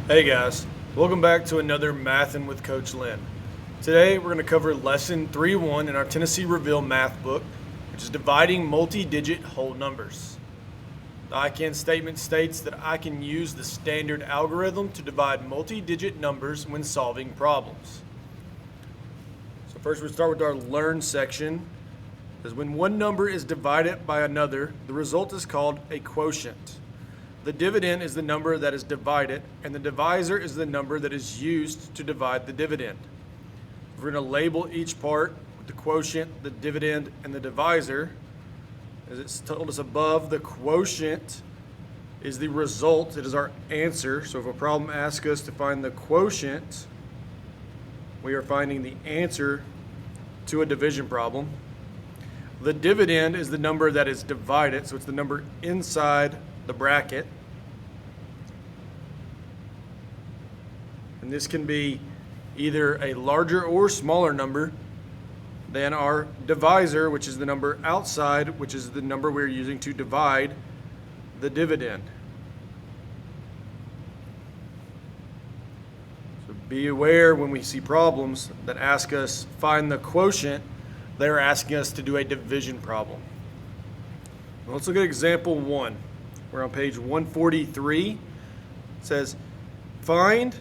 Hey guys, welcome back to another Mathin' with Coach Lynn. Today we're going to cover lesson 3.1 in our Tennessee Reveal math book, which is dividing multi-digit whole numbers. The I can statement states that I can use the standard algorithm to divide multi-digit numbers when solving problems. So first we start with our learn section. It says when one number is divided by another, the result is called a quotient. The dividend is the number that is divided, and the divisor is the number that is used to divide the dividend. We're going to label each part with the quotient, the dividend, and the divisor. As it's told us above, the quotient is the result. It is our answer. So if a problem asks us to find the quotient, we are finding the answer to a division problem. The dividend is the number that is divided, so it's the number inside the bracket. And this can be either a larger or smaller number than our divisor, which is the number outside, which is the number we're using to divide the dividend. So be aware when we see problems that ask us find the quotient, they're asking us to do a division problem. Well, let's look at example 1. We're on page 143. It says, find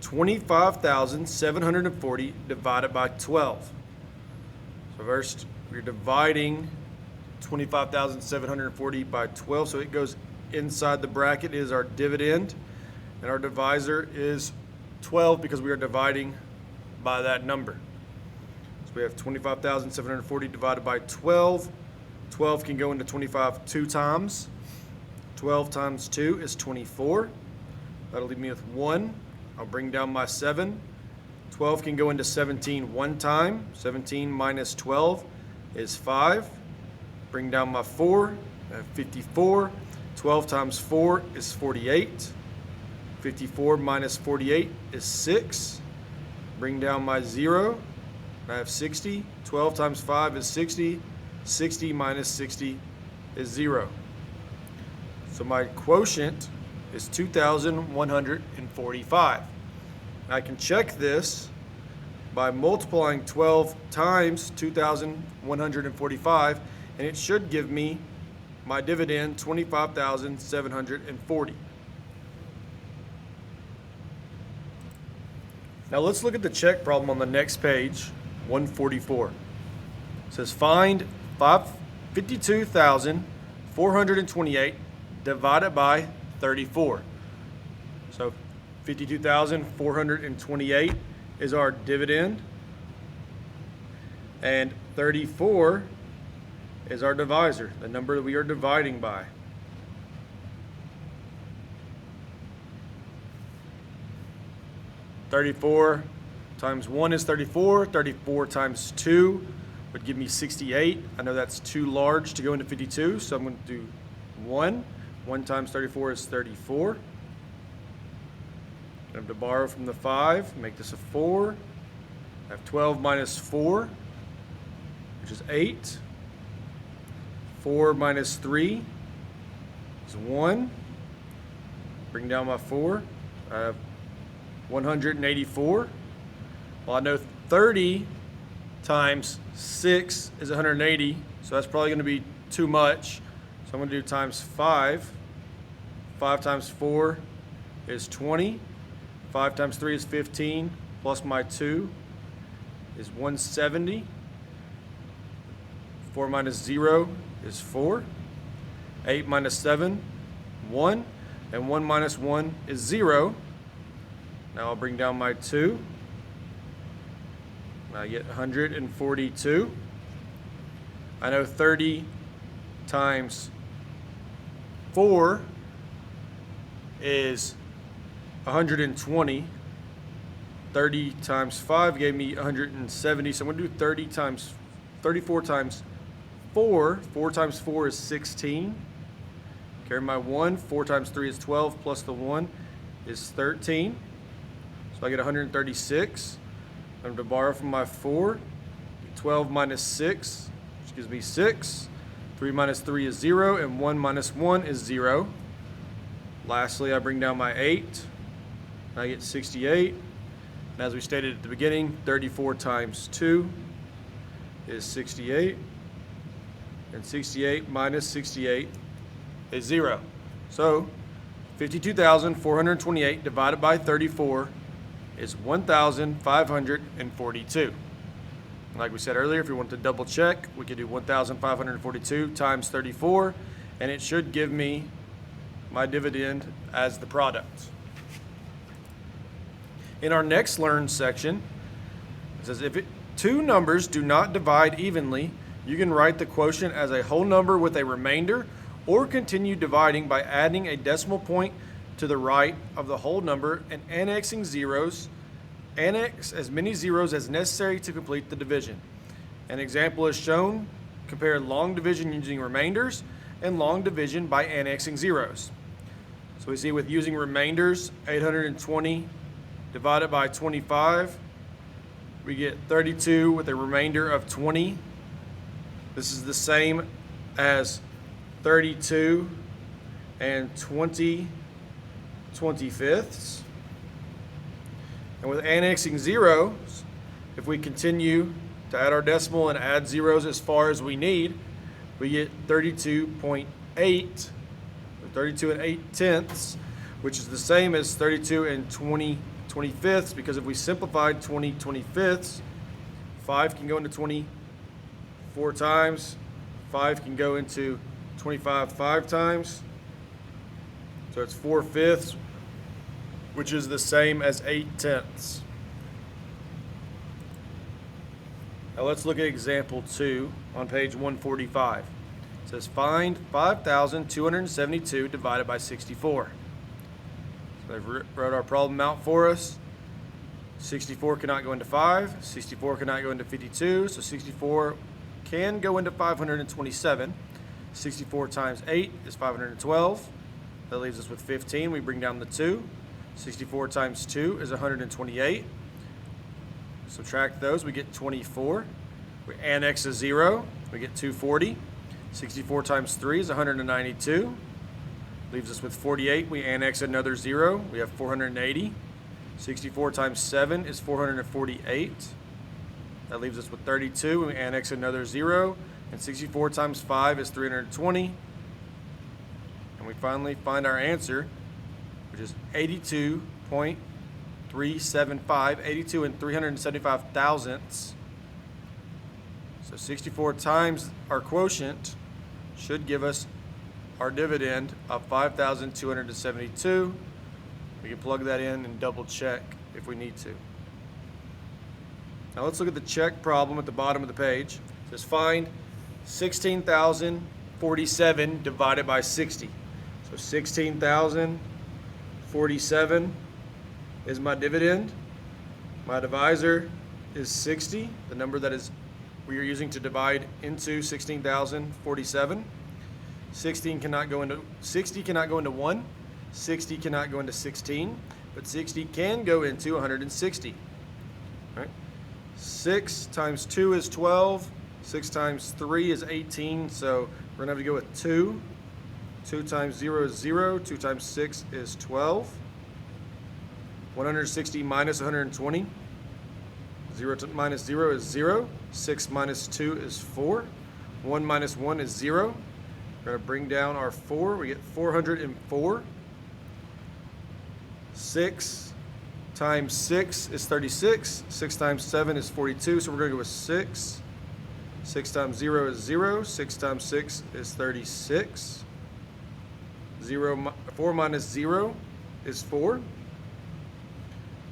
25,740 divided by 12. So first, we're dividing 25,740 by 12, so it goes inside the bracket is our dividend, and our divisor is 12 because we are dividing by that number. So we have 25,740 divided by 12. 12 can go into 25 two times. 12 times 2 is 24. That'll leave me with 1. I'll bring down my 7. 12 can go into 17 one time. 17 minus 12 is 5. Bring down my 4. I have 54. 12 times 4 is 48. 54 minus 48 is 6. Bring down my 0. I have 60. 12 times 5 is 60. 60 minus 60 is 0. So my quotient is 2,145. I can check this by multiplying 12 times 2,145, and it should give me my dividend 25,740. Now let's look at the check problem on the next page, 144. It says find 52,428 divided by 34. So 52,428 is our dividend, and 34 is our divisor, the number that we are dividing by. $34 times 1 is 34. 34 times 2 would give me 68. I know that's too large to go into 52, so I'm going to do 1. 1 times 34 is 34. I have to borrow from the 5, make this a 4. I have 12 minus 4, which is 8. 4 minus 3 is 1. Bring down my 4. I have 184. Well, I know 30 times 6 is 180, so that's probably going to be too much. So I'm going to do times 5. 5 times 4 is 20. 5 times 3 is 15, plus my 2 is 170. 4 minus 0 is 4. 8 minus 7, 1. And 1 minus 1 is 0. Now I'll bring down my 2. I get 142. I know 30 times 4 is 120. 30 times 5 gave me 170. So I'm going to do 34 times 4. 4 times 4 is 16. Carry my 1. 4 times 3 is 12, plus the 1 is 13. So I get 136. I'm going to borrow from my 4. 12 minus 6, which gives me 6. 3 minus 3 is 0, and 1 minus 1 is 0. Lastly, I bring down my 8. I get 68. And as we stated at the beginning, 34 times 2 is 68. And 68 minus 68 is 0. So 52,428 divided by 34 is 1,542. Like we said earlier, if we want to double check, we could do 1,542 times 34, and it should give me my dividend as the product. In our next learn section, it says if two numbers do not divide evenly, you can write the quotient as a whole number with a remainder, or continue dividing by adding a decimal point to the right of the whole number and annexing zeros. Annex as many zeros as necessary to complete the division. An example is shown. Compare long division using remainders and long division by annexing zeros. So we see with using remainders, 820 divided by 25, we get 32 with a remainder of 20. This is the same as 32 and 20 25ths. And with annexing zeros, if we continue to add our decimal and add zeros as far as we need, we get 32.8, or 32 and 8 tenths, which is the same as 32 and 20 25ths, because if we simplified 20 25ths, 5 can go into 20 4 times, 5 can go into 25 5 times, so it's 4/5, which is the same as 8 tenths. Now let's look at example 2 on page 145. It says find 5,272 divided by 64. So they've wrote our problem out for us. 64 cannot go into 5, 64 cannot go into 52, so 64 can go into 527. 64 times 8 is 512. That leaves us with 15. We bring down the 2. 64 times 2 is 128. Subtract those, we get 24. We annex a 0, we get 240. 64 times 3 is 192. Leaves us with 48. We annex another 0, we have 480. 64 times 7 is 448. That leaves us with 32. We annex another 0. And 64 times 5 is 320. And we finally find our answer, which is 82.375, 82 and 375 thousandths. So 64 times our quotient should give us our dividend of 5,272. We can plug that in and double check if we need to. Now let's look at the check problem at the bottom of the page. It says find 16,047 divided by 60. So 16,047 is my dividend. My divisor is 60, the number that is we are using to divide into 16,047. 60 cannot go into 1. 60 cannot go into 16, but 60 can go into 160. All right. 6 times 2 is 12. 6 times 3 is 18, so we're going to have to go with 2. 2 times 0 is 0. 2 times 6 is 12. 160 minus 120. 0 minus 0 is 0. 6 minus 2 is 4. 1 minus 1 is 0. We're going to bring down our 4. We get 404. 6 times 6 is 36. 6 times 7 is 42, so we're going to go with 6. 6 times 0 is 0. 6 times 6 is 36. 4 minus 0 is 4.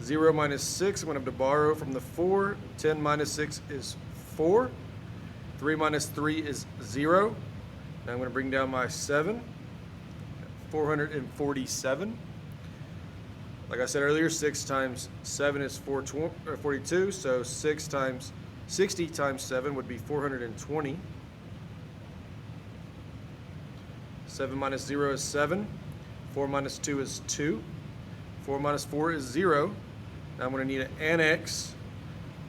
0 minus 6, I'm going to have to borrow from the 4. 10 minus 6 is 4. 3 minus 3 is 0. Now I'm going to bring down my 7. 447. Like I said earlier, 6 times 7 is 42, so 60 times 7 would be 420. 7 minus 0 is 7. 4 minus 2 is 2. 4 minus 4 is 0. Now I'm going to need to annex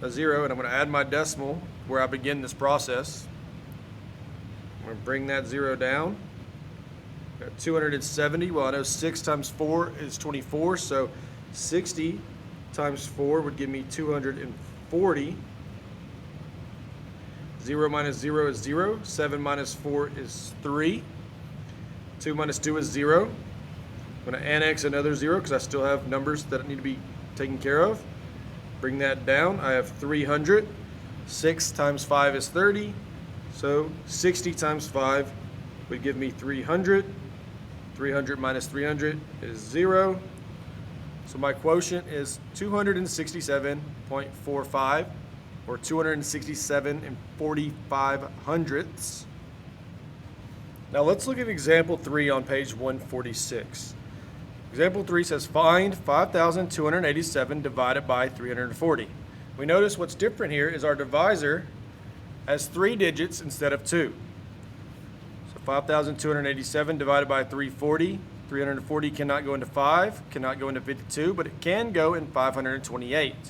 a 0, and I'm going to add my decimal where I begin this process. I'm going to bring that 0 down. Got 270. Well, I know 6 times 4 is 24, so 60 times 4 would give me 240. 0 minus 0 is 0. 7 minus 4 is 3. 2 minus 2 is 0. I'm going to annex another 0 because I still have numbers that need to be taken care of. Bring that down. I have 300. 6 times 5 is 30. So 60 times 5 would give me 300. 300 minus 300 is 0. So my quotient is 267.45, or 267 and 45 hundredths. Now let's look at example 3 on page 146. Example 3 says find 5,287 divided by 340. We notice what's different here is our divisor has 3 digits instead of 2. So 5,287 divided by 340. 340 cannot go into 5, cannot go into 52, but it can go in 528. You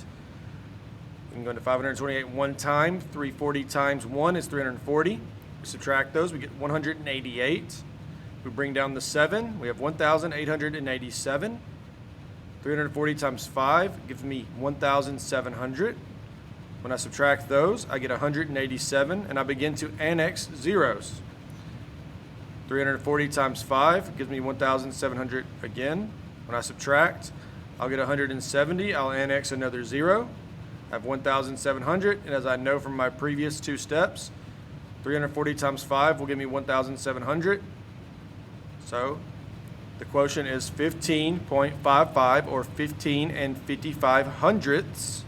can go into 528 one time. 340 times 1 is 340. We subtract those, we get 188. We bring down the 7, we have 1,887. 340 times 5 gives me 1,700. When I subtract those, I get 187, and I begin to annex zeros. 340 times 5 gives me 1,700 again. When I subtract, I'll get 170. I'll annex another 0. I have 1,700, and as I know from my previous 2 steps, 340 times 5 will give me 1,700. So the quotient is 15.55, or 15 and 55 hundredths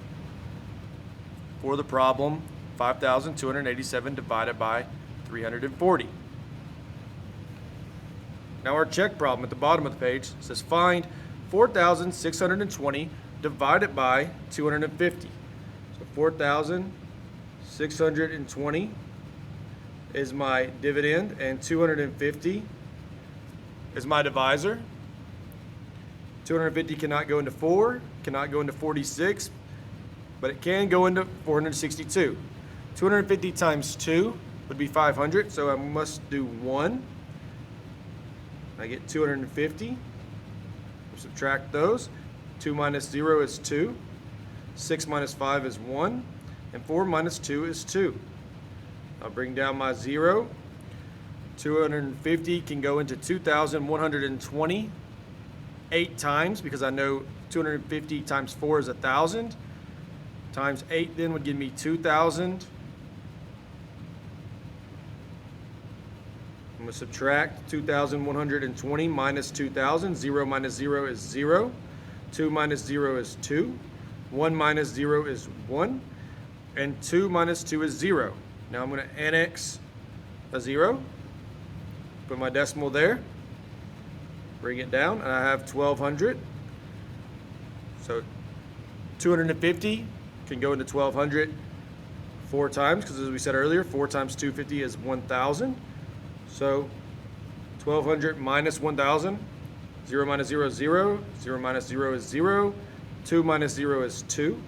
for the problem 5,287 divided by 340. Now our check problem at the bottom of the page says find 4,620 divided by 250. So 4,620 is my dividend and 250 is my divisor. 250 cannot go into 4, cannot go into 46, but it can go into 462. 250 times 2 would be 500, so I must do 1. I get 250. We'll subtract those. 2 minus 0 is 2. 6 minus 5 is 1. And 4 minus 2 is 2. I'll bring down my 0. 250 can go into 2,120 8 times, because I know 250 times 4 is 1,000. Times 8 then would give me 2,000. I'm going to subtract 2,120 minus 2,000. 0 minus 0 is 0. 2 minus 0 is 2. 1 minus 0 is 1. And 2 minus 2 is 0. Now I'm going to annex a 0. Put my decimal there. Bring it down, and I have 1,200. So 250 can go into 1,200 4 times, because as we said earlier, 4 times 250 is 1,000. So 1,200 minus 1,000, 0 minus 0 is 0, 0 minus 0 is 0, 2 minus 0 is 2,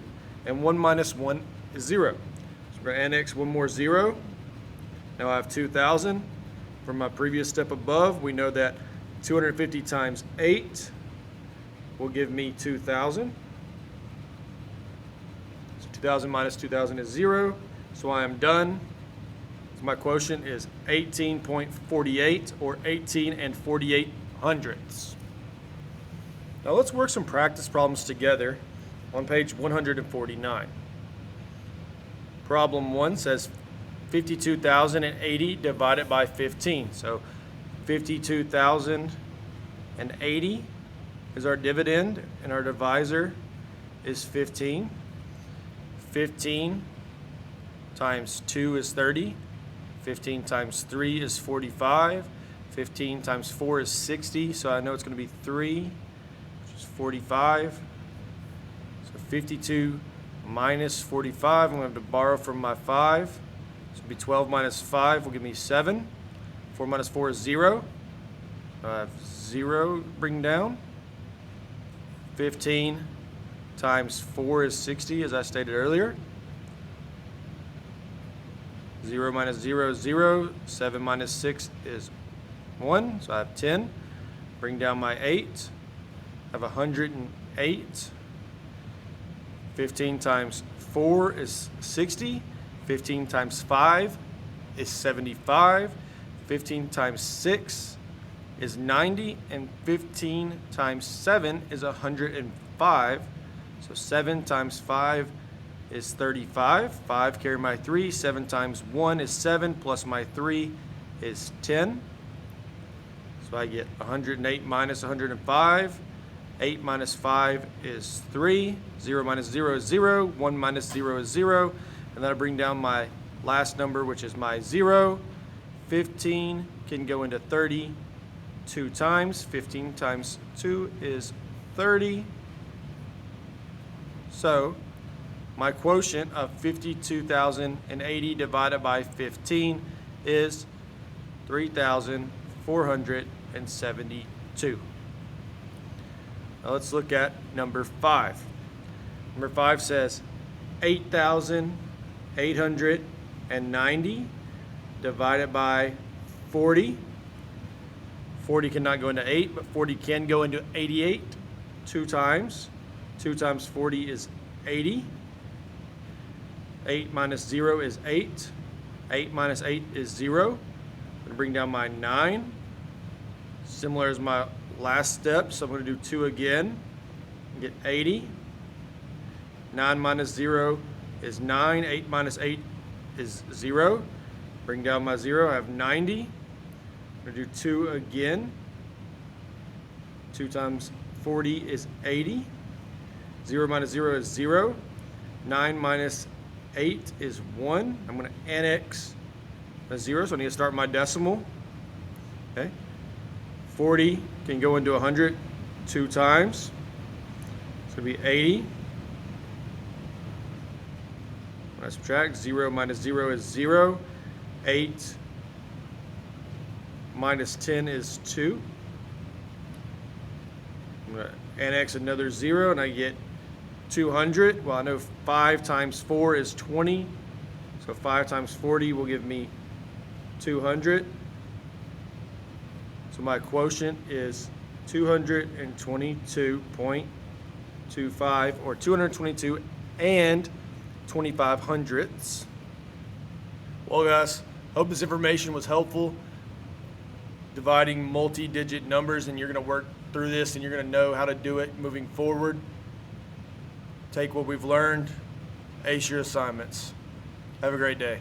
and 1 minus 1 is 0. So we're going to annex one more 0. Now I have 2,000. From my previous step above, we know that 250 times 8 will give me 2,000. So 2,000 minus 2,000 is 0, so I am done. My quotient is 18.48, or 18 and 48 hundredths. Now let's work some practice problems together on page 149. Problem 1 says 52,080 divided by 15. So 52,080 is our dividend, and our divisor is 15. 15 times 2 is 30. 15 times 3 is 45. 15 times 4 is 60, so I know it's going to be 3, which is 45. So 52 minus 45, I'm going to have to borrow from my 5. So it'll be 12 minus 5 will give me 7. 4 minus 4 is 0. I have 0 bring down. 15 times 4 is 60, as I stated earlier. 0 minus 0 is 0. 7 minus 6 is 1, so I have 10. Bring down my 8. have 108. 15 times 4 is 60. 15 times 5 is 75. 15 times 6 is 90. And 15 times 7 is 105. So 7 times 5 is 35. 5 carry my 3. 7 times 1 is 7 plus my 3 is 10. So I get 108 minus 105. 8 minus 5 is 3. 0 minus 0 is 0. 1 minus 0 is 0. And then I bring down my last number, which is my 0. 15 can go into 30 2 times. 15 times 2 is 30. So my quotient of 52,080 divided by 15 is 3,472. Now let's look at number 5. Number 5 says 8,890 divided by 40. 40 cannot go into 8, but 40 can go into 88 2 times. 2 times 40 is 80. 8 minus 0 is 8. 8 minus 8 is 0. I'm going to bring down my 9. Similar as my last step, so I'm going to do 2 again and get 80. 9 minus 0 is 9. 8 minus 8 is 0. Bring down my 0. I have 90. I'm going to do 2 again. 2 times 40 is 80. 0 minus 0 is 0. 9 minus 8 is 1. I'm going to annex a 0, so I need to start my decimal. Okay. 40 can go into 100 2 times. It's going to be 80. When I subtract, 0 minus 0 is 0. 8 minus 10 is 2. I'm going to annex another 0, and I get 200. Well, I know 5 times 4 is 20. So 5 times 40 will give me 200. So my quotient is 222.25, or 222 and 25 hundredths. Well, guys, hope this information was helpful. Dividing multi-digit numbers, and you're going to work through this and you're going to know how to do it moving forward. Take what we've learned, ace your assignments. Have a great day.